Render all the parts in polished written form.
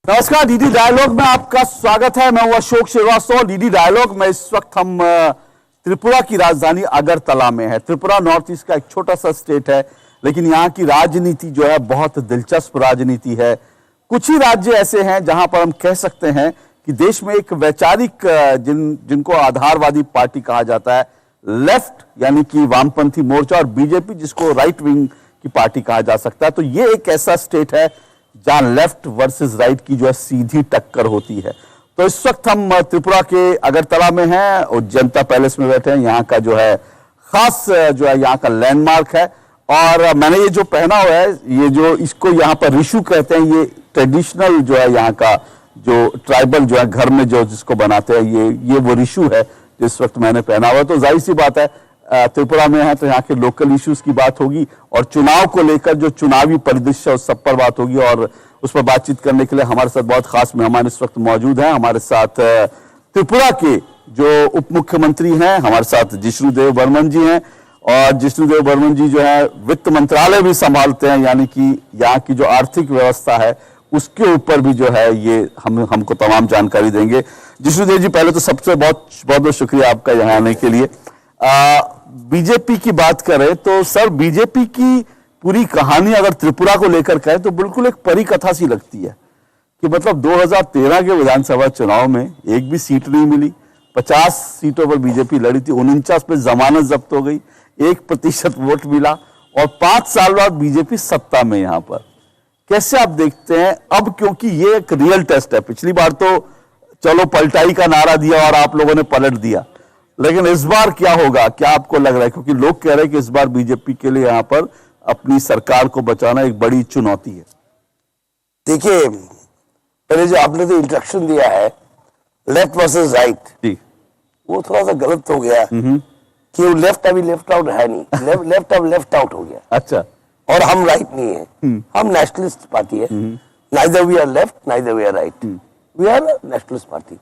नमस्कार, DD dialogue में आपका स्वागत है। मैं हूं अशोक श्रीवास्तव। डीडी डायलॉग में इस वक्त हम त्रिपुरा की राजधानी अगरतला में है। त्रिपुरा नॉर्थ ईस्ट का एक छोटा सा स्टेट है, लेकिन यहाँ की राजनीति जो है बहुत दिलचस्प राजनीति है। कुछ ही राज्य ऐसे हैं जहां पर हम कह सकते हैं कि देश में एक वैचारिक जिनको आधारवादी पार्टी कहा जाता है, लेफ्ट यानी कि वामपंथी मोर्चा, और बीजेपी जिसको राइट विंग की पार्टी कहा जा सकता है। तो ये एक ऐसा स्टेट है जहां लेफ्ट वर्सेस राइट की जो है सीधी टक्कर होती है। तो इस वक्त हम त्रिपुरा के अगरतला में हैं और जनता पैलेस में बैठे हैं। यहाँ का जो है खास जो है यहाँ का लैंडमार्क है। और मैंने ये जो पहना हुआ है, ये जो इसको यहाँ पर रिशु कहते हैं, ये ट्रेडिशनल जो है यहाँ का जो ट्राइबल जो है घर में जो जिसको बनाते हैं, ये वो रिशु है जिस वक्त मैंने पहना हुआ है। तो जाहिर सी बात है त्रिपुरा में है तो यहाँ के लोकल इश्यूज की बात होगी और चुनाव को लेकर जो चुनावी परिदृश्य उस सब पर बात होगी। और उस पर बातचीत करने के लिए हमारे साथ बहुत खास मेहमान इस वक्त मौजूद हैं। हमारे साथ त्रिपुरा के जो उप मुख्यमंत्री हैं, हमारे साथ जिष्णुदेव बर्मन जी हैं। और जिष्णुदेव बर्मन जी जो है वित्त मंत्रालय भी संभालते हैं, यानी कि यहाँ की जो आर्थिक व्यवस्था है उसके ऊपर भी जो है ये हमको तमाम जानकारी देंगे। जिष्णुदेव जी, पहले तो सबसे बहुत बहुत शुक्रिया आपका यहाँ आने के लिए। बीजेपी की बात करें तो सर, बीजेपी की पूरी कहानी अगर त्रिपुरा को लेकर कहें तो बिल्कुल एक परी कथा सी लगती है कि मतलब 2013 के विधानसभा चुनाव में एक भी सीट नहीं मिली। 50 सीटों पर बीजेपी लड़ी थी, 49 पे जमानत जब्त हो गई, 1% वोट मिला और 5 साल बाद बीजेपी सत्ता में। यहां पर कैसे आप देखते हैं अब, क्योंकि ये एक रियल टेस्ट है। पिछली बार तो चलो पलटाई का नारा दिया और आप लोगों ने पलट दिया, लेकिन इस बार क्या होगा, क्या आपको लग रहा है? क्योंकि लोग कह रहे हैं कि इस बार बीजेपी के लिए यहां पर अपनी सरकार को बचाना एक बड़ी चुनौती है। देखिए, पहले जो आपने तो इंस्ट्रक्शन दिया है लेफ्ट वर्सेस राइट, वो थोड़ा सा गलत हो गया कि वो लेफ्ट अभी लेफ्ट आउट है नहीं, लेफ्ट अब लेफ्ट आउट हो गया। अच्छा। और हम राइट नहीं है, हम नेशनलिस्ट पार्टी है। Neither we are left, neither we are right, we are nationalist party,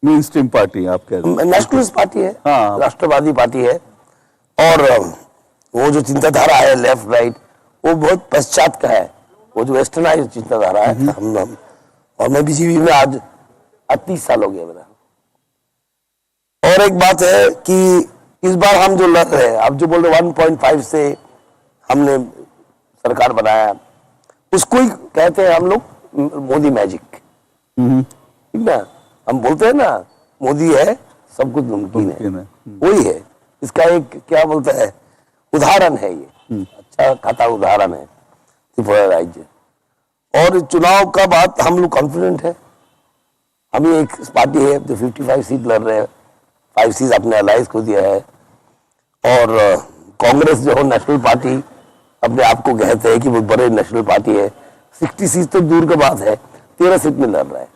mainstream party आप कह रहे हैं। नेशनलिस्ट पार्टी है, हाँ। राष्ट्रवादी पार्टी है। और वो जो चिंताधारा है लेफ्ट राइट, वो बहुत पश्चात का है, वो जो वेस्टर्नाइज चिंताधारा है। हम और मैं बीजेपी में आज 30 साल हो गया मेरा। और एक बात है कि इस बार हम जो लड़ रहे हैं, आप जो बोल रहे 1.5 से हमने सरकार बनाया, उसको ही कहते हैं हम लोग मोदी मैजिक। ठीक ना, हम बोलते हैं ना मोदी है सब कुछ मुमकिन है, वही है। इसका एक क्या बोलते हैं उदाहरण है, ये अच्छा खाता उदाहरण है त्रिपुरा राज्य। और चुनाव का बात हम लोग कॉन्फिडेंट है। हम एक पार्टी है जो 55 सीट लड़ रहे हैं, 5 सीट अपने अलायंस को दिया है। और कांग्रेस जो नेशनल पार्टी अपने आप को कहते हैं कि वो बड़े नेशनल पार्टी है, 60 सीट तो दूर की बात है, 13 सीट में लड़ रहा है।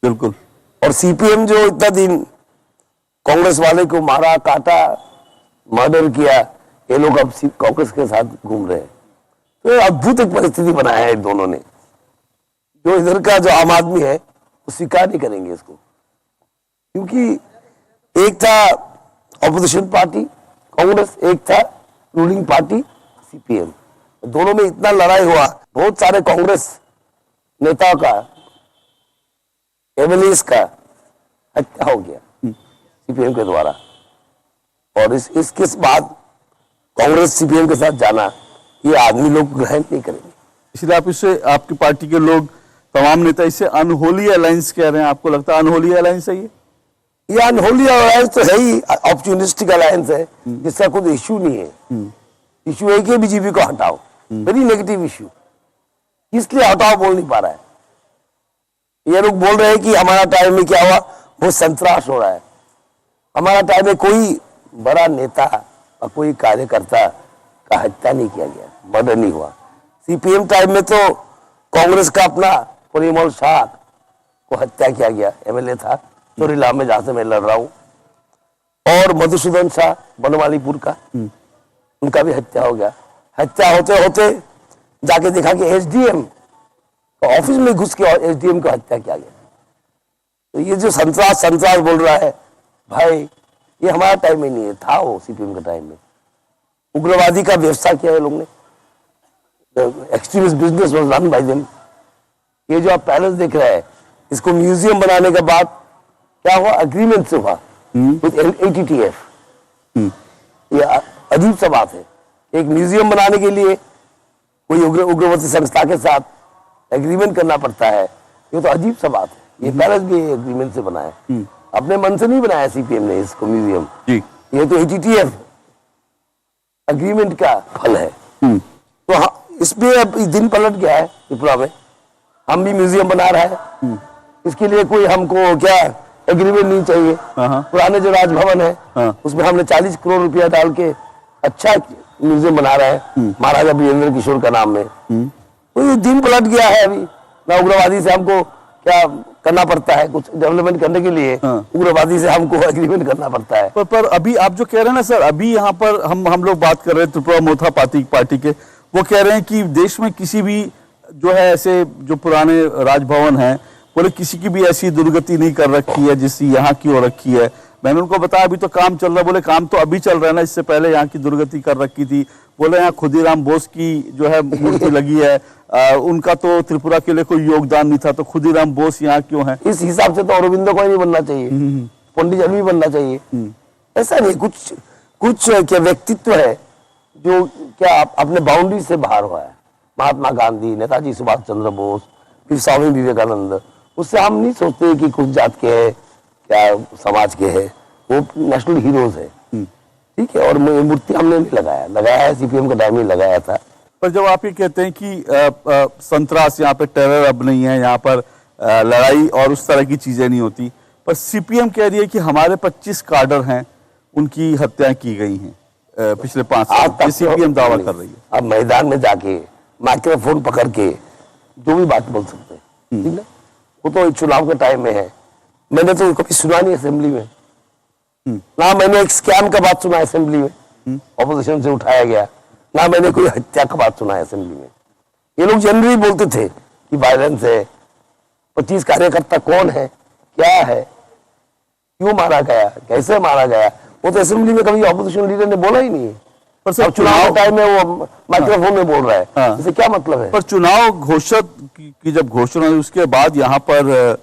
बिल्कुल। और सीपीएम जो इतना दिन कांग्रेस वाले को मारा काटा मर्डर किया, ये लोग अब कांग्रेस के साथ घूम रहे हैं। तो अद्भुत एक परिस्थिति बनाया है दोनों ने। जो इधर का जो आम आदमी है वो स्वीकार नहीं करेंगे इसको, क्योंकि एक था ऑपोजिशन पार्टी कांग्रेस, एक था रूलिंग पार्टी सीपीएम। दोनों में इतना लड़ाई हुआ, बहुत सारे कांग्रेस नेताओं का, एमएलएस का हत्या हो गया सीपीएम के द्वारा। और इसके बाद कांग्रेस सीपीएम के साथ जाना ये आदमी लोग ग्रहण नहीं करेंगे। इसलिए आप इसे, आपकी पार्टी के लोग, तमाम नेता इसे अनहोली अलायंस कह रहे हैं। आपको लगता है अनहोली अलायंस है ये अनहोली अलायंस तो है ही, ऑप्चुनिस्टिक अलायंस है जिसका कोई इश्यू नहीं है। इश्यू है कि बीजेपी को हटाओ, वेरी नेगेटिव इश्यू, इसलिए हटाओ बोल नहीं पा रहा है। ये लोग बोल रहे हैं कि हमारा टाइम में क्या हुआ, वो संतरास हो रहा है। हमारा टाइम में कोई बड़ा नेता और कोई कार्यकर्ता का हत्या नहीं किया गया, मर्डर नहीं हुआ। सीपीएम टाइम में तो कांग्रेस का अपना परिमल शाह को हत्या किया गया, एमएलए था चोरीलाम में, जहां से मैं लड़ रहा हूं। और मधुसूदन शाह बनवालीपुर का, उनका भी हत्या हो गया। हत्या होते होते जाके देखा कि एसडीएम ऑफिस में घुस के एसडीएम को हत्या किया गया। तो ये जो संतरास बोल रहा है भाई, ये हमारा टाइम में नहीं है, था वो सीपीएम के टाइम में। उग्रवादी का व्यवसाय किया है लोग ने, extremist business was run by them. ये जो आप पैलेस देख रहे हैं, इसको म्यूजियम बनाने के बाद क्या हुआ, अग्रीमेंट से हुआ विद ATTF। ये अजीब सा बात है, एक म्यूजियम बनाने के लिए कोई उग्रवादी संस्था के साथ एग्रीमेंट करना पड़ता है। ये तो अजीब सा बात है। ये पैलेस भी एग्रीमेंट से बना है, अपने मन से नहीं बनाया CPM ने इसको म्यूजियम। ये तो ATTF एग्रीमेंट का फल है। तो हाँ, इसमें अब दिन पलट गया है त्रिपुरा में, हम भी म्यूजियम बना रहे हैं। इसके लिए कोई हमको क्या एग्रीमेंट नहीं चाहिए। पुराने जो राजभवन है उसमें हमने 40 करोड़ रुपया डाल के अच्छा म्यूजियम बना रहे हैं महाराजा वीरेंद्र किशोर का नाम में। तो ये दिन पलट गया है। अभी ना उग्रवादी से हमको क्या करना पड़ता है, कुछ डेवलपमेंट करने के लिए उग्रवादी से हमको एग्रीमेंट करना पड़ता है। पर अभी आप जो कह रहे हैं ना सर, अभी यहाँ पर हम लोग बात कर रहे हैं त्रिपुरा मोथा पार्टी के, वो कह रहे हैं कि देश में किसी भी जो है ऐसे जो पुराने राजभवन हैं, बोले किसी की भी ऐसी दुर्गति नहीं कर रखी है जिसकी यहाँ की हो रखी है। मैंने उनको बताया अभी तो काम चल रहा है, बोले काम तो अभी चल रहा है ना, इससे पहले यहाँ की दुर्गति कर रखी थी। बोले यहाँ खुदीराम बोस की जो है मूर्ति लगी है, उनका तो त्रिपुरा के लिए कोई योगदान नहीं था, तो खुदीराम बोस यहाँ क्यों है? इस हिसाब से तो अरविंदो को ही नहीं बनना चाहिए, पंडित जी भी बनना चाहिए। ऐसा नहीं, कुछ क्या व्यक्तित्व है जो क्या अपने बाउंड्री से बाहर हुआ है। महात्मा गांधी, नेताजी सुभाष चंद्र बोस, फिर स्वामी विवेकानंद, उससे हम नहीं सोचते कि कुछ जात के है क्या समाज के है, वो नेशनल हीरोज है। ठीक है, और मूर्ति हमने नहीं लगाया है, CPM का टाइम ही लगाया था। पर जब आप ये कहते हैं कि संतरास यहाँ पे टेरर अब नहीं है, यहाँ पर लड़ाई और उस तरह की चीजें नहीं होती, पर CPM कह रही है कि हमारे 25 काडर हैं, उनकी हत्या की गई हैं पिछले 5 साल। CPM दावा कर रही है। अब मैदान में जाके माइक्रोफोन पकड़ के जो भी बात बोल सकते हैं, ठीक है, वो तो चुनाव के टाइम में है। मैंने तो कभी सुना नहीं असेंबली में, ना मैंने एक स्कैम का बात सुना असेंबली में, ऑपोजिशन से उठाया गया, ना मैंने कोई हत्या का बात सुना असेंबली में। ये लोग जनरली बोलते थे कि वायलेंस है, 25 कार्यकर्ता कौन है, क्या है, क्यों मारा गया, कैसे मारा गया, वो तो असेंबली में कभी ऑपोजिशन लीडर ने बोला ही नहीं। पर सर चुनाव टाइम में वो माइक्रोफोन में बोल रहा है, इससे क्या मतलब है? पर चुनाव घोषित की जब घोषणा हुई उसके बाद यहाँ पर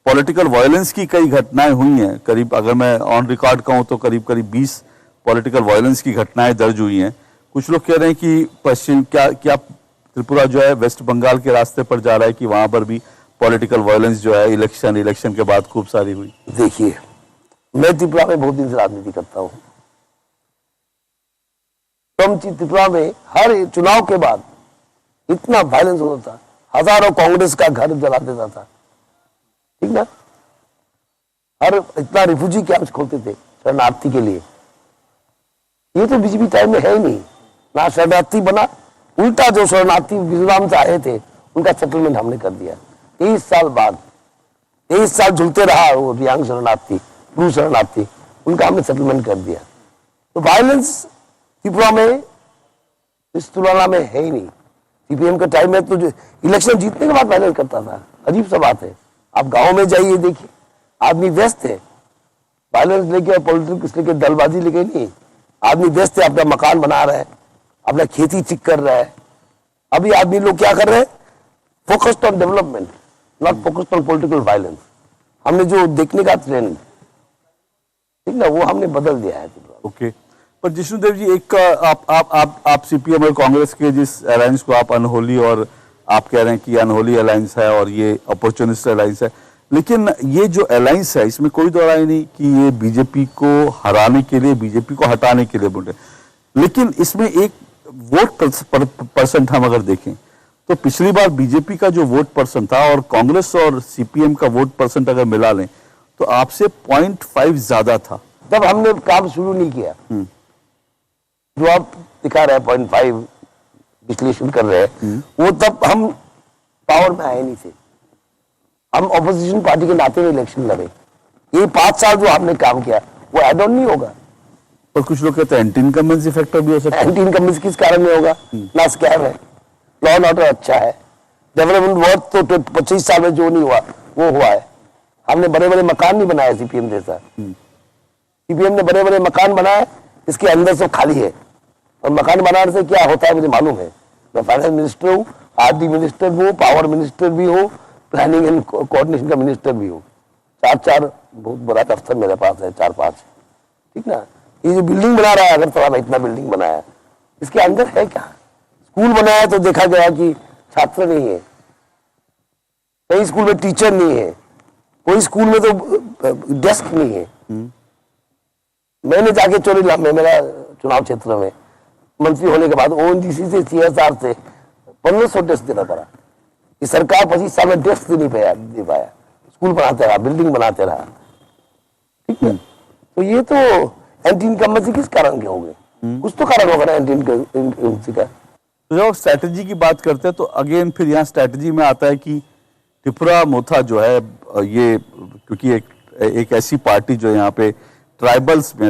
पॉलिटिकल वायलेंस की कई घटनाएं हुई हैं। करीब, अगर मैं ऑन रिकॉर्ड कहूँ तो करीब 20 पॉलिटिकल वायलेंस की घटनाएं दर्ज हुई हैं। कुछ लोग कह रहे हैं कि पश्चिम क्या त्रिपुरा जो है वेस्ट बंगाल के रास्ते पर जा रहा है, कि वहां पर भी पॉलिटिकल वायलेंस जो है इलेक्शन के बाद खूब सारी हुई। देखिए, मैं त्रिपुरा में बहुत दिन से राजनीति करता हूँ। त्रिपुरा में हर चुनाव के बाद इतना वायलेंस होता था, हजारों कांग्रेस का घर जला देता था, ठीक ना, हर इतना रिफ्यूजी कैंप्स खोलते थे शरणार्थी के लिए। ये तो बीजेपी टाइम में है ही नहीं, ना शरणार्थी बना, उल्टा जो शरणार्थी मिजोरम से आए थे उनका सेटलमेंट हमने कर दिया। 23 साल बाद, 23 साल झुलते रहा वो रियांग शरणार्थी, ब्रू शरणार्थी, उनका हमने सेटलमेंट कर दिया। तो वायलेंस त्रिपुरा में इस तुलना में है ही नहीं। CPM के टाइम में तो जो इलेक्शन जीतने के बाद वायलेंस करता था, अजीब सा बात है। आप गांव में जाइए, देखिए, आदमी व्यस्त है, वायलेंस लेके और पॉलिटिक्स लेके, दलबाजी लेके नहीं, आदमी व्यस्त है, अपना मकान बना रहा है, अपना खेती ठीक कर रहा है। अभी आदमी लोग क्या कर रहे हैं, focused on development, not focused on political violence. हमने जो देखने का ट्रेंड, ठीक ना, वो हमने बदल दिया है। ओके, पर जिष्णुदेव जी, एक आप CPM और कांग्रेस के जिस अलायंस को आप अनहोली, और आप कह रहे हैं कि अनहोली अलायंस है और ये अपॉर्चुनिस्ट अलायंस है, लेकिन ये जो अलायंस है इसमें कोई दो राय नहीं कि ये बीजेपी को हराने के लिए, बीजेपी को हटाने के लिए बोले। लेकिन इसमें एक वोट परसेंट हम अगर देखें तो पिछली बार बीजेपी का जो वोट परसेंट था और कांग्रेस और CPM का वोट परसेंट अगर मिला लें तो आपसे 0.5 ज्यादा था। तब हमने काम शुरू नहीं किया, जो आप दिखा रहे हैं 0.5 विश्लेषण कर रहे हैं, वो तब हम पावर में आए नहीं थे, हम ऑपोजिशन पार्टी के नाते में इलेक्शन लड़े। ये 5 साल जो हमने काम किया वो एड ऑन नहीं होगा। और कुछ लोग कहते हैं एंटी इनकम्बेंसी फैक्टर भी हो सकता है। एंटी इनकम्बेंसी किस कारण में होगा? ना स्कैम है, लॉ एंड ऑर्डर अच्छा है, डेवलपमेंट वर्क तो 25 साल में जो नहीं हुआ वो हुआ है। हमने बड़े बड़े मकान नहीं बनाए CPM जैसा। CPM ने बड़े बड़े मकान बनाए, इसके अंदर सब खाली है, और मकान बनाने से क्या होता है मुझे मालूम है। मैं फाइनेंस मिनिस्टर हूँ, आरडी मिनिस्टर भी हूँ, पावर मिनिस्टर भी हूँ, प्लानिंग एंड कोऑर्डिनेशन का मिनिस्टर भी हूँ। चार बहुत बड़ा दफ्तर मेरे पास है, 4-5, ठीक ना। ये जो बिल्डिंग बना रहा है अगरतला में, इतना बिल्डिंग बनाया, इसके अंदर है क्या? स्कूल बनाया तो देखा गया कि छात्र नहीं है, कई स्कूल में टीचर नहीं है, कोई स्कूल में तो डेस्क नहीं है। मैंने जाके चोरीलाम में, मेरा चुनाव क्षेत्र में मंत्री होने के बाद ओएनजीसी से सीएसआर से 1500 डेस्क देना पड़ा। ये सरकार 25 साल में डेस्क नहीं दे पाया, स्कूल बनाते रहा, बिल्डिंग बनाते रहा, ठीक है। तो ये तो एंटी इनकम्बेंसी किस कारण के हो गए? कुछ तो कारण होगा ना एंटी इनकम्बेंसी का। तो जब स्ट्रैटेजी की बात करते हैं तो अगेन फिर यहाँ स्ट्रैटेजी में आता है कि त्रिपुरा मोथा जो है ये, क्योंकि एक ऐसी पार्टी जो यहाँ पे ट्राइबल्स में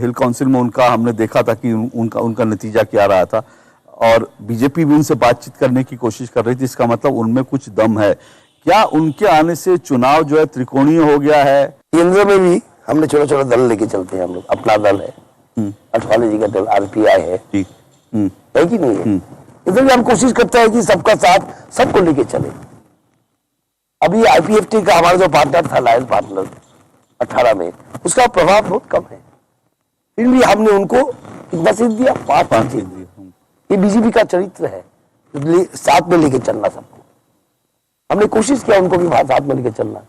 हिल काउंसिल में उनका हमने देखा था कि उनका नतीजा क्या रहा था, और बीजेपी भी उनसे बातचीत करने की कोशिश कर रही थी। इसका मतलब उनमें कुछ दम है। क्या उनके आने से चुनाव जो है त्रिकोणीय हो गया है? केंद्र में भी हमने छोटे छोटे दल लेके चलते हैं हम लोग। अपना दल है, अठवाले जी का दल आरपीआई है, है कि नहीं है? इधर भी हम कोशिश करते हैं कि सबका साथ सबको लेके चले। अभी आईपीएफटी का हमारा जो पार्टनर था, लायन पार्टनर 18 में, उसका प्रभाव बहुत कम है, फिर भी हमने उनको कितना सीट दिया? 5 सीट दिया। ये बीजेपी का चरित्र है, साथ में लेके चलना सबको। हमने कोशिश किया उनको भी साथ में लेके चलना,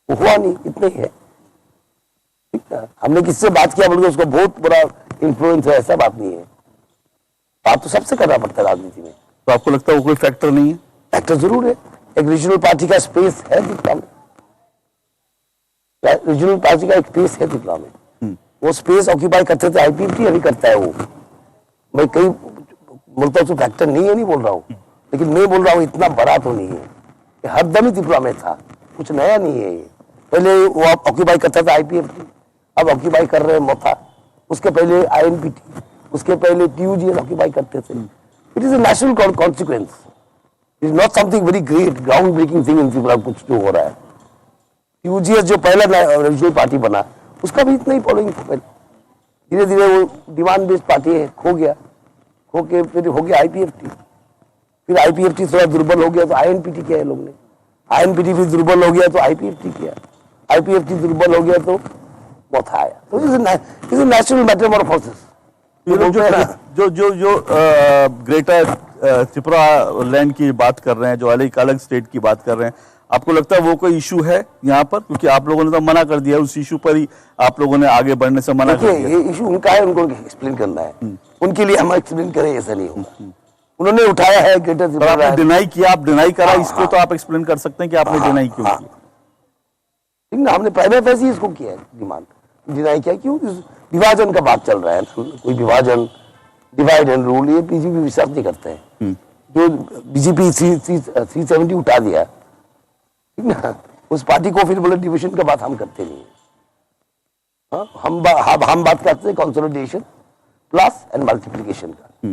वो हुआ नहीं, इतने ही है, ठीक है। हमने किससे बात किया बोल के उसको बहुत बड़ा इन्फ्लुएंस है, ऐसा बात नहीं है। बात तो सबसे करना पड़ता है राजनीति में। तो आपको लगता है वो कोई फैक्टर नहीं है? फैक्टर जरूर है। एक रीजनल पार्टी का स्पेस है त्रिपुरा में, रीजनल पार्टी का एक स्पेस है त्रिपुरा में। वो स्पेस ऑक्यूपाई करते थे आईपीएफटी, अभी करता है वो। मैं कई बोलता हूँ फैक्टर नहीं है, नहीं बोल रहा हूँ, लेकिन मैं बोल रहा हूँ इतना बड़ा तो नहीं है। ये हरदम ही त्रिपुरा में था, कुछ नया नहीं है ये। पहले वो ऑक्यूपाई करता था आईपीएफटी, अब ऑक्यूपाई कर रहे हैं मोथा, उसके पहले आईएनपीटी, उसके पहले टीयूजीएस ऑक्यूपाई करते थे। It is a national consequence, it is not something very great ground breaking thing in Tripura. कुछ जो हो रहा है, टीयूजीएस जो पहला रीजनल पार्टी बना, उसका भी इतना ही फॉलोइंग था। धीरे धीरे वो डिमांड बेस्ड पार्टी है, खो गया, खो के फिर हो गया आईपीएफटी, फिर आईपीएफटी थोड़ा दुर्बल हो गया तो आईएनपीटी किया है लोग ने, आईएनपीटी फिर दुर्बल हो गया तो आईपीएफटी किया, आईपीएफटी दुर्बल हो गया तो मोथा आया। तो इज नेशनल मेटामॉर्फोसिस। जो ग्रेटर त्रिपुरा लैंड की बात कर रहे हैं, जो अलग स्टेट की बात कर रहे हैं, आपको लगता है वो कोई इशू है यहाँ पर? क्योंकि आप लोगों ने तो मना कर दिया, उस इशू पर ही आप लोगों ने आगे बढ़ने से मना कर दिया। ये इशू उनका है, उनको एक्सप्लेन करना है, उनके लिए हम एक्सप्लेन करें ऐसा नहीं होगा। उन्होंने उठाया है ग्रेटर त्रिपुरा, आपने डिनाई किया, आप डिनाई करा, इसको तो आप एक्सप्लेन कर सकते हैं कि आपने डिनाई क्यों किया। ठीक ना, हमने पहले पैसे ही इसको किया है, डिमांड डिनाई किया। क्यों? विभाजन का बात चल रहा है, कोई विभाजन, डिवाइड एंड रूल, ये बीजेपी विश्वास नहीं करते हैं। जो बीजेपी 370 उठा दिया, ठीक ना, उस पार्टी को फिर बोले डिविजन का बात हम करते नहीं। हम बात करते हैं कंसोलिडेशन प्लस एंड मल्टीप्लिकेशन का।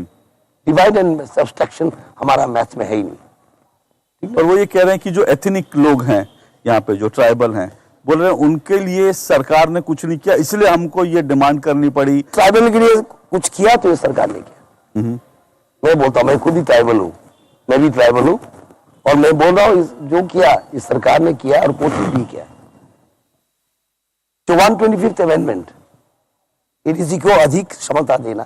डिवाइड एंड सब्सट्रैक्शन हमारा मैथ में है ही नहीं। और वो ये कह रहे हैं कि जो एथनिक लोग हैं यहाँ पे, जो ट्राइबल हैं, बोल रहे हैं उनके लिए सरकार ने कुछ नहीं किया, इसलिए हमको ये डिमांड करनी पड़ी। ट्राइबल के लिए कुछ किया तो ये सरकार ने किया। मैं बोलता हूँ, मैं खुद ही ट्राइबल हूँ, मैं भी ट्राइबल हूँ, और मैं बोल रहा हूँ जो किया इस सरकार ने किया, और कोशिश भी किया। जो 125th अमेंडमेंट, एडीसी को अधिक क्षमता देना,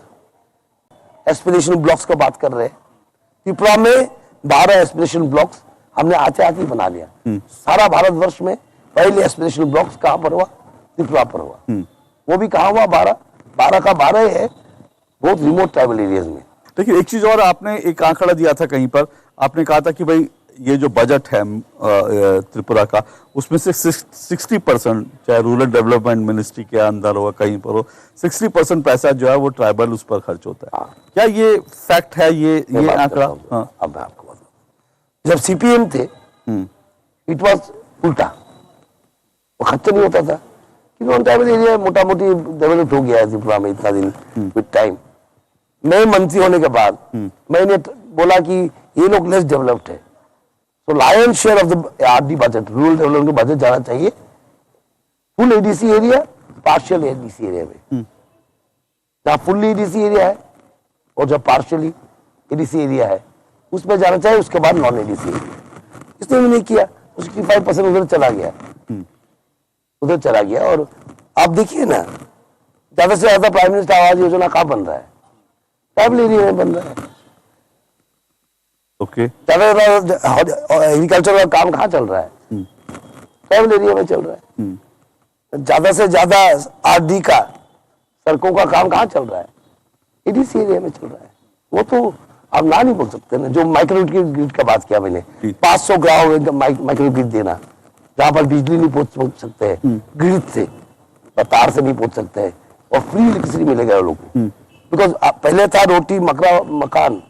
एस्पिरेशन ब्लॉक्स का बात कर रहे हैं। त्रिपुरा में 12 एस्पिरेशन ब्लॉक्स हमने आते आते बना लिया। सारा भारतवर्ष में पहले एस्पिरेशन ब्लॉक्स कहां पर हुआ? त्रिपुरा पर हुआ। वो भी कहां हुआ? 12 का 12 है, बहुत रिमोट ट्राइबल एरियाज में। देखिए एक चीज और, आपने एक आंकड़ा दिया था कहीं पर, आपने कहा था कि भाई ये जो बजट है त्रिपुरा का, उसमें से 60%, चाहे रूरल डेवलपमेंट मिनिस्ट्री के अंदर हो कहीं पर हो, 60% पैसा जो है वो ट्राइबल उस पर खर्च होता है। क्या ये फैक्ट है, ये आंकड़ा? हाँ। अब मैं आपको बताऊं, जब सीपीएम थे इट वाज उल्टा, वो खर्चा नहीं होता था, क्योंकि नॉन ट्राइबल एरिया मोटा मोटी डेवलप हो गया है त्रिपुरा में इतना दिन विद टाइम। मैं मंत्री होने के बाद मैंने बोला कि ये लोग लेस डेवलप्ड है, तो lion share of the RD budget, rural development budget जाना चाहिए full ADC area, partial ADC area में। जहां फुल एडीसी एरिया है और जब पार्शियली, एडीसी एरिया है उसमें जाना चाहिए, उसके बाद नॉन एडीसी एरिया। इसने भी नहीं किया, 65% उधर चला गया, उधर चला गया। और आप देखिए ना, ज्यादा से ज्यादा प्राइम मिनिस्टर आवास योजना कहाँ बन रहा है? ट्राइबल एरिया में बन रहा है। ओके, ज्यादा से ज्यादा एग्रीकल्चर का काम कहाँ चल रहा है? ट्राइबल एरिया में चल रहा है। ज्यादा से ज्यादा आरडी का, सड़कों का काम कहाँ चल रहा है? एडीसी एरिया में चल रहा है। वो तो आप ना नहीं बोल सकते ना। जो माइक्रो ग्रिड का बात किया मैंने, 500 गांव माइक्रो ग्रिड देना, जहां पर बिजली नहीं पहुंच सकते हैं ग्रिड से, तार से नहीं पहुंच सकते हैं, और फ्री इलेक्ट्रिसिटी मिलेगा लोगों को। बिकॉज पहले था रोटी मकरा मकान,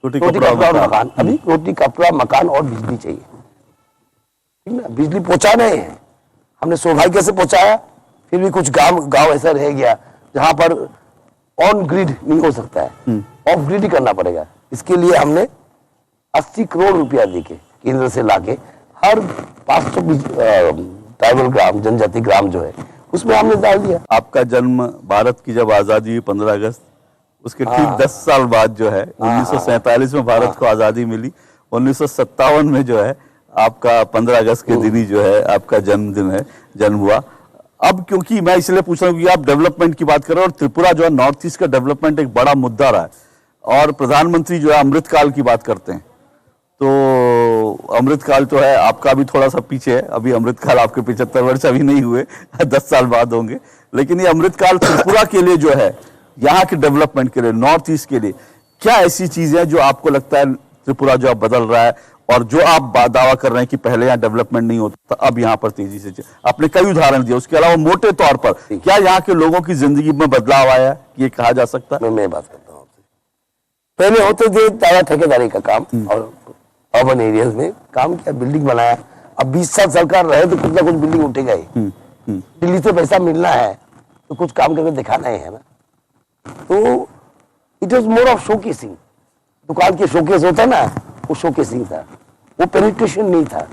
रोटी कपड़ा मकान, अभी रोटी कपड़ा मकान और बिजली चाहिए, ठीक ना। बिजली पहुंचाने हैं, हमने सौभाग्य से पहुंचाया, फिर भी कुछ गांव ऐसा रह गया जहां पर ऑन ग्रिड नहीं हो सकता है, ऑफ ग्रिड ही करना पड़ेगा। इसके लिए हमने 80 करोड़ रुपया देके केंद्र से लाके हर 500 ट्राइबल ग्राम, जनजाति ग्राम जो है उसमें हमने डाल दिया। आपका जन्म भारत की जब आजादी हुई 15 अगस्त, उसके ठीक 10 साल बाद जो है 1947 में भारत को आजादी मिली, 1957 में जो है आपका 15 अगस्त के दिन ही जो है आपका जन्मदिन है, जन्म हुआ। अब क्योंकि मैं इसलिए पूछ रहा हूँ कि आप डेवलपमेंट की बात कर रहे हैं और त्रिपुरा जो है नॉर्थ ईस्ट का डेवलपमेंट एक बड़ा मुद्दा रहा है, और प्रधानमंत्री जो है अमृतकाल की बात करते हैं, तो अमृतकाल तो है आपका भी थोड़ा सा पीछे है, अभी अमृतकाल आपके 75 वर्ष अभी नहीं हुए 10 साल बाद होंगे, लेकिन ये अमृतकाल त्रिपुरा के लिए जो है, यहाँ के डेवलपमेंट के लिए, नॉर्थ ईस्ट के लिए क्या ऐसी चीजें हैं जो आपको लगता है त्रिपुरा जो अब बदल रहा है, और जो आप दावा कर रहे हैं कि पहले यहाँ डेवलपमेंट नहीं होता अब यहाँ पर तेजी से, आपने कई उदाहरण दिए, उसके अलावा मोटे तौर पर क्या यहाँ के लोगों की जिंदगी में बदलाव आया, ये कहा जा सकता है? मैं बात करता हूँ, पहले होते थे ज्यादा ठेकेदारी का काम, और अर्बन एरियाज में काम किया, बिल्डिंग बनाया। अब 20 साल सरकार रहे तो कुछ ना कुछ बिल्डिंग उठेगा ही। दिल्ली से पैसा मिलना है तो कुछ काम करके दिखाना है ना। तो it was more of showcasing, दुकान के शोकेस होता ना, वो शोकेसिंग था, वो पेनिट्रेशन नहीं था।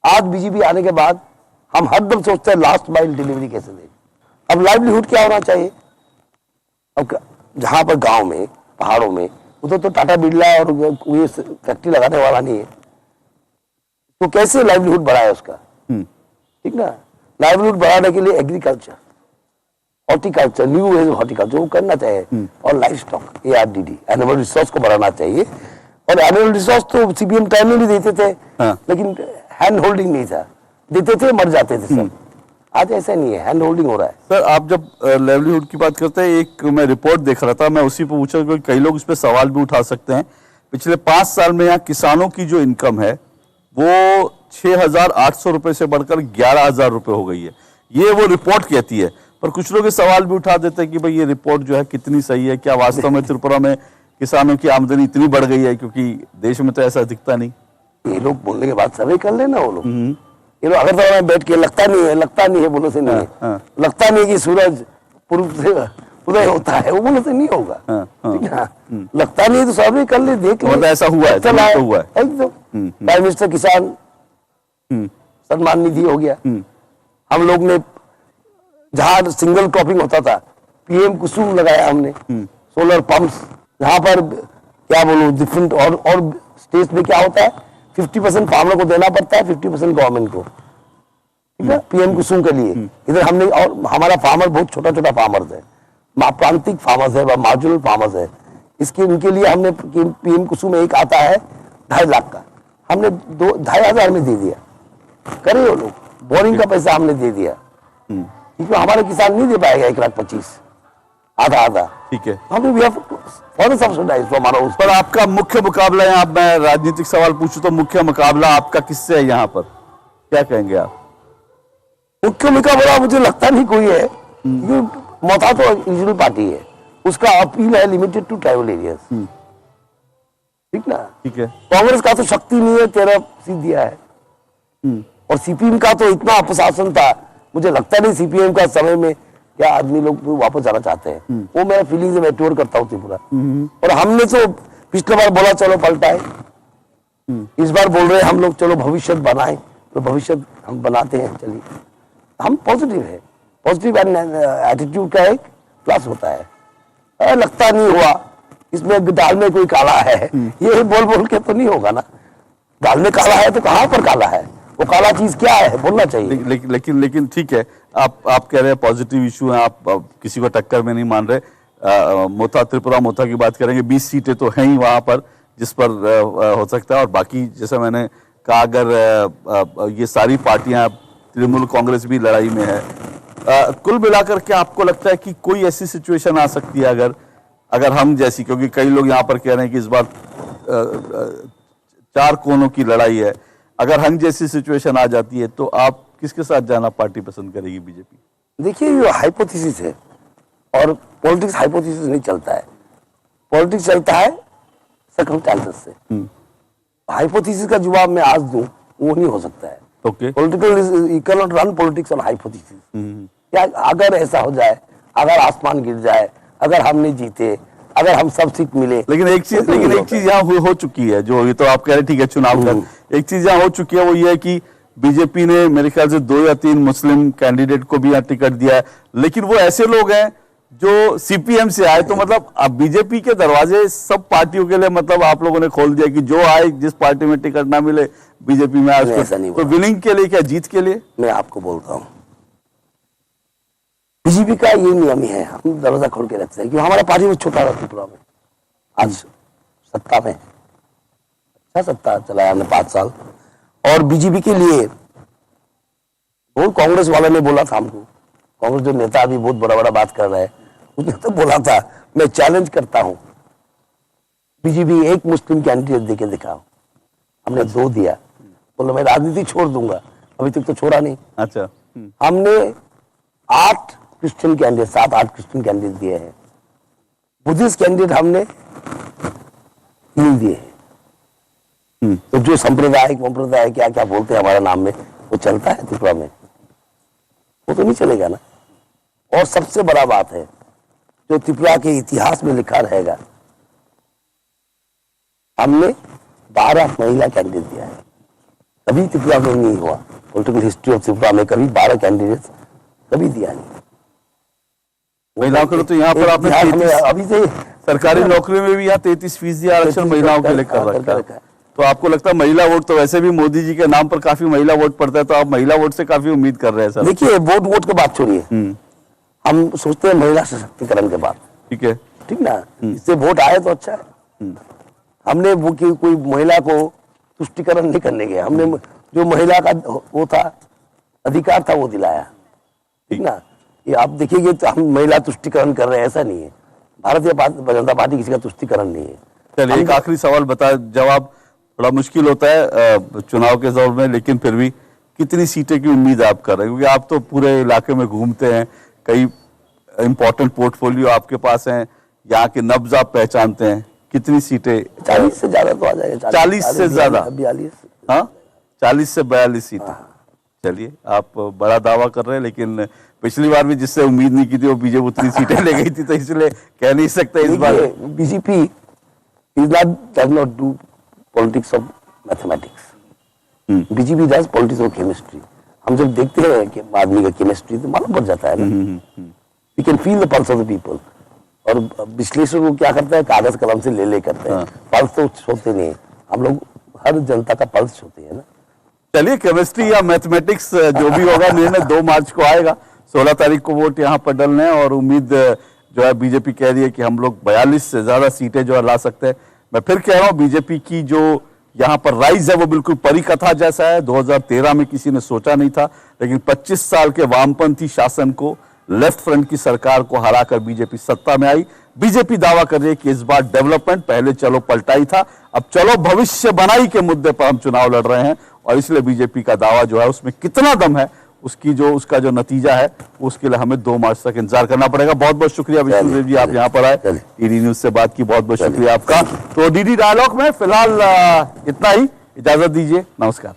आज बीजेपी आने के बाद हम हरदम सोचते हैं लास्ट माइल डिलीवरी कैसे दें। अब लाइवलीहुड क्या होना चाहिए? अब जहां पर गांव में, पहाड़ों में, उधर तो टाटा बिरला और ये फैक्ट्री लगाने वाला नहीं है, तो कैसे लाइवलीहुड बढ़ाए उसका? ठीक ना। लाइवलीहुड बढ़ाने के लिए agriculture, horticulture, new ways horticulture वो करना चाहिए, और life stock, ARDD, animal resource को बढ़ाना चाहिए। और एनिमल रिसोर्स तो CPM टाइम में भी देते थे, लेकिन हैंड होल्डिंग नहीं था, देते थे मर जाते थे सब। आज ऐसा नहीं है, हैंड होल्डिंग हो रहा है। सर, आप जब लाइवलीहुड की बात करते हैं, एक मैं रिपोर्ट देख रहा था, मैं उसी पर पूछा, क्योंकि कई लोग इस पर सवाल भी उठा सकते हैं। पिछले 5 साल में यहाँ किसानों की जो इनकम है वो 6,800 रुपए से बढ़कर 11,000 रुपए हो गई है, ये वो रिपोर्ट कहती है। पर कुछ लोग ये सवाल भी उठा देते हैं कि भाई ये रिपोर्ट जो है कितनी सही है, क्या वास्तव में त्रिपुरा में किसानों की आमदनी इतनी बढ़ गई है, क्योंकि देश में तो ऐसा दिखता नहीं। ये लोग बोलने के बाद सर्वे कर लेना, वो लोग ये लोग अगर तो बैठ के लगता नहीं है बोलो से नहीं है, लगता नहीं कि सूरज पूर्व से उदय होता है, वो बोलो से नहीं होगा, ठीक है ना। लगता नहीं तो सर्वे कर ले, देख ले, मतलब ऐसा हुआ है, चला तो हुआ है एकदम। प्राइम मिनिस्टर किसान सम्मान निधि हो गया, हम लोग ने जहां सिंगल क्रॉपिंग होता था PM कुसुम लगाया हमने, सोलर पंप्स, जहां पर क्या बोलूं डिफरेंट, और स्टेट में क्या होता है 50% फार्मर को देना पड़ता है, 50% गवर्नमेंट को, ठीक है, PM कुसुम के लिए। इधर हमने, और हमारा फार्मर बहुत छोटा छोटा फार्मर्स है, प्रांतिक फार्मर्स है, मार्जिनल फार्मर्स है, इसके उनके लिए हमने PM कुसुम एक आता है 2.5 लाख का, हमने 2,500 में दे दिया, करे वो लोग, बोरिंग का पैसा हमने दे दिया, क्योंकि हमारे किसान नहीं दे पाएगा 1,25,000, आधा, ठीक है। हमने भी फॉरेन सब्सिडाइज हमारा उस पर आपका मुख्य मुकाबला है, आप मैं राजनीतिक सवाल पूछूं तो मुख्य मुकाबला आपका किससे है यहाँ पर, क्या कहेंगे आप? मुख्य मुकाबला मुझे लगता नहीं कोई है, मोथा तो रीजनल पार्टी है, उसका अपील है लिमिटेड टू ट्राइबल एरियाज, ठीक ना। ठीक है। कांग्रेस का तो शक्ति नहीं है, 13 सीट दिया है, और CPM का तो इतना अपशासन था, मुझे लगता नहीं CPM का समय में क्या आदमी लोग वापस जाना चाहते हैं। वो मेरा फीलिंग से मैं टूर करता हूँ त्रिपुरा, और हमने तो पिछले बार बोला चलो पलटा है, इस बार बोल रहे हैं हम लोग चलो भविष्य बनाए, तो भविष्य हम बनाते हैं, चलिए हम पॉजिटिव है, पॉजिटिव एटीट्यूड का एक प्लस होता है। लगता नहीं हुआ इसमें दाल में कोई काला है, ये बोल बोल के तो नहीं होगा ना। दाल में काला है तो कहाँ पर काला है, वो काला चीज क्या है बोलना चाहिए। लेकिन ठीक है, आप कह रहे हैं पॉजिटिव इशू है, आप किसी को टक्कर में नहीं मान रहे। मोथा, त्रिपुरा मोथा की बात करेंगे, 20 सीटें तो हैं ही वहां पर जिस पर हो सकता है। और बाकी जैसे मैंने कहा, अगर ये सारी पार्टियां, तृणमूल कांग्रेस भी लड़ाई में है, कुल मिलाकर के आपको लगता है कि कोई ऐसी सिचुएशन आ सकती है अगर हम जैसी, क्योंकि कई लोग यहाँ पर कह रहे हैं कि इस बार 4 कोनों की लड़ाई है, अगर हम जैसी सिचुएशन आ जाती है तो आप किसके साथ जाना पार्टी पसंद करेगी बीजेपी? देखिए, ये हाइपोथेसिस है और पॉलिटिक्स हाइपोथेसिस नहीं चलता है, पॉलिटिक्स चलता है सर्कमस्टेंसेस से। हाइपोथेसिस का जवाब मैं आज दूं वो नहीं हो सकता है। Okay, political you can not run politics on hypothesis. क्या अगर ऐसा हो जाए, अगर आसमान गिर जाए, अगर हम नहीं जीते, अगर हम सब सीट मिले, लेकिन एक चीज यहाँ हो चुकी है, जो ये तो आप कह रहे ठीक है चुनाव का, एक चीज यहाँ हो चुकी है, वो ये है कि बीजेपी ने मेरे ख्याल से 2 या 3 मुस्लिम कैंडिडेट को भी यहाँ टिकट दिया है, लेकिन वो ऐसे लोग हैं जो सीपीएम से आए। तो मतलब अब बीजेपी के दरवाजे सब पार्टियों के लिए मतलब आप लोगों ने खोल दिया कि जो आए, जिस पार्टी में टिकट ना मिले बीजेपी में आए, तो विनिंग के लिए क्या, जीत के लिए? मैं आपको बोलता हूँ, बीजेपी का ये नियम ही है, हम दरवाजा खोल के रखते हैं क्योंकि हमारा पार्टी में छोटा रहा त्रिपुरा में, आज सत्ता में अच्छा सत्ता चलाया हमने 5 साल। और बीजेपी के लिए वो कांग्रेस वाले ने बोला था हमको, कांग्रेस जो नेता अभी बहुत बड़ा बड़ा बात कर रहा है, उसने तो बोला था मैं चैलेंज करता हूं बीजेपी एक मुस्लिम कैंडिडेट देके दिखाओ। हमने 2 दिया, बोला मैं राजनीति छोड़ दूंगा, अभी तक तो छोड़ा नहीं। अच्छा, हमने 8 क्रिश्चियन कैंडिडेट, 7-8 क्रिश्चियन कैंडिडेट दिए हैं, बुद्धिस्ट कैंडिडेट हमने 3 दिए हैं। तो जो सांप्रदायिक क्या क्या बोलते हैं हमारे नाम में, वो चलता है त्रिपुरा में, वो तो नहीं चलेगा ना। और सबसे बड़ा बात है जो त्रिपुरा के इतिहास में लिखा रहेगा, हमने 12 महिला कैंडिडेट दिया है, कभी त्रिपुरा में नहीं हुआ। पॉलिटिकल हिस्ट्री ऑफ त्रिपुरा में कभी 12 कैंडिडेट कभी दिया नहीं। महिलाओं को तो यहाँ पर आपने अभी से सरकारी नौकरी में भी यहाँ 33% आरक्षण महिलाओं के लिए कर रखा है। तो आपको लगता है महिला वोट, तो वैसे भी मोदी जी के नाम पर काफी महिला वोट पड़ता है, तो आप महिला वोट से काफी उम्मीद कर रहे हैं सर? देखिए, वोट की बात छोड़िए, हम सोचते हैं महिला सशक्तिकरण के बाद, ठीक है, ठीक ना, इससे वोट आए तो अच्छा है। हमने वो कोई महिला को तुष्टिकरण नहीं करने गए, हमने जो महिला का वो था अधिकार था वो दिलाया, ठीक ना। ये आप देखिए तो हम महिला तुष्टिकरण कर रहे हैं, ऐसा नहीं है। भारतीय जनता पार्टी किसी का तुष्टिकरण नहीं है। चलिए, एक आखिरी सवाल बता, जवाब बड़ा मुश्किल होता है चुनाव के दौर में, लेकिन फिर भी कितनी सीटें की उम्मीद आप कर रहे हैं? क्योंकि आप तो पूरे इलाके में घूमते हैं, कई इंपॉर्टेंट पोर्टफोलियो आपके पास हैं, यहाँ के नब्ज आप पहचानते हैं, कितनी सीटें? 40 से ज्यादा तो आ जाएगा। 40 से ज्यादा? 42। हाँ, 40 से 42 सीटें। चलिए, आप बड़ा दावा कर रहे हैं, लेकिन पिछली बार भी जिससे उम्मीद नहीं की थी वो बीजेपी उतनी सीटें ले गई थी, तो इसलिए कह नहीं सकते इस बार। BJP does not do politics of mathematics, BJP does politics of chemistry. हम जब देखते हैं कि आदमी का केमिस्ट्री तो मालूम पड़ जाता है ना, we can feel the pulse of the people. और विश्लेषण को क्या करता है, कागज कलम से ले करते हैं, पल्स तो छोड़ते नहीं, हम लोग हर जनता का पल्स छोड़ते हैं ना। चलिए, केमिस्ट्री या मैथमेटिक्स जो भी होगा, निर्णय 2 मार्च को आएगा। 16 तारीख को वोट यहाँ पर डलने हैं और उम्मीद जो है बीजेपी कह रही है कि हम लोग 42 से ज्यादा सीटें जो है ला सकते हैं। मैं फिर कह रहा हूँ, बीजेपी की जो यहाँ पर राइज है वो बिल्कुल परिकथा जैसा है। 2013 में किसी ने सोचा नहीं था, लेकिन 25 साल के वामपंथी शासन को, लेफ्ट फ्रंट की सरकार को हराकर बीजेपी सत्ता में आई। बीजेपी दावा कर रही है कि इस बार डेवलपमेंट, पहले चलो पलटाई था, अब चलो भविष्य बनाई के मुद्दे पर हम चुनाव लड़ रहे हैं। और इसलिए बीजेपी का दावा जो है उसमें कितना दम है, उसका जो नतीजा है, उसके लिए हमें 2 मार्च तक इंतजार करना पड़ेगा। बहुत बहुत शुक्रिया विष्णुदेव जी, आप यहाँ पर आए, डीडी न्यूज से बात की, बहुत बहुत शुक्रिया आपका। तो डीडी डायलॉग में फिलहाल इतना ही, इजाजत दीजिए, नमस्कार।